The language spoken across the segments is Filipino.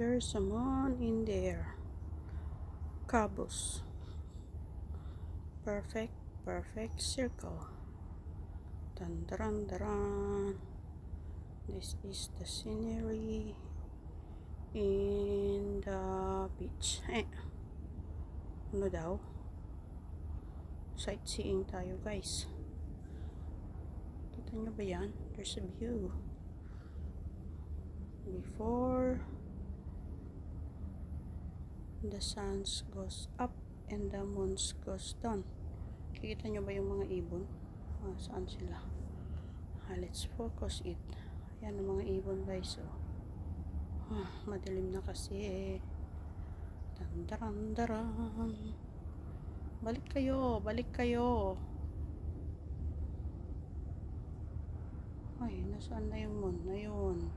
There's a moon in there. Cabos. Perfect circle. Dun, dun, dun. This is the scenery in the beach. Ano daw? Sightseeing tayo, guys. Kita nyo ba yan? There's a view. Before the sun goes up and the moon goes down. Kikita nyo ba yung mga ibon? Saan sila? Let's focus it. Ayan ang mga ibon, guys. Madilim na kasi. Tandaran. Balik kayo. Ay, nasaan na yung moon? Ayun.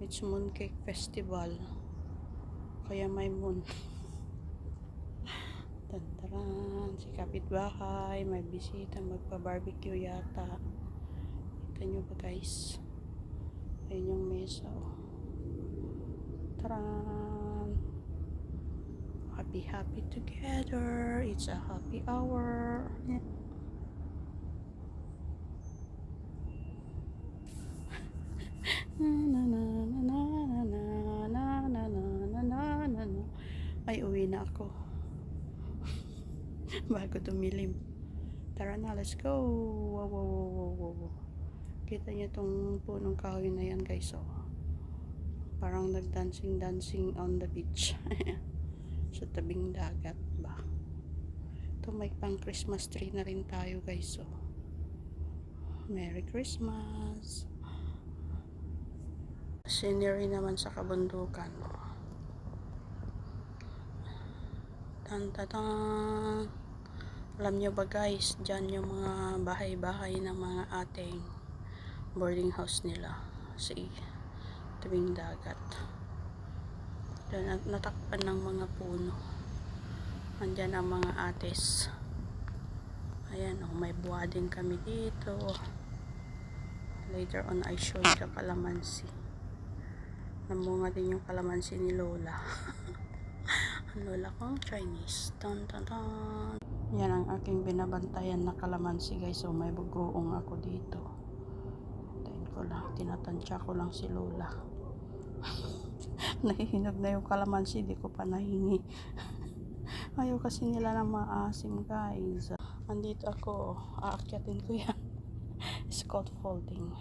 It's Mooncake Festival. Kaya may moon. Tandaran. Si kapitbahay. May bisita. Magpa-barbecue yata. Kita nyo ba, guys? Ayun yung mesa. Taran. Happy together. It's a happy hour. Ay, uwi na ako. Bago tumilim. Tara na, let's go. Wow. Kita niyo tong punong kahoy na yan, guys. Parang nagdancing on the beach. Sa tabing dagat ba. Ito, may pang Christmas tree na rin tayo, guys. Merry Christmas. Scenery naman sa kabundukan. Tan. Alam nyo ba, guys, dyan yung mga bahay-bahay ng mga ating boarding house nila sa tabing dagat. Dyan natakpan ng mga puno. Andyan ang mga ates. Ayan, may buwa din kami dito. Later on, I show you the calamansi. Namunga din yung calamansi ni Lola. Ang lola kong Chinese. Tan. Yan ang aking binabantayan na calamansi, guys. May bugoong ako dito. Tayin ko lang. Tinatansya ko lang si Lola. Nahihinog na yung calamansi. Di ko pa nahingi. Ayaw kasi nila ng maasim, guys. Andito ako. Aakyatin ko yan. It's called folding.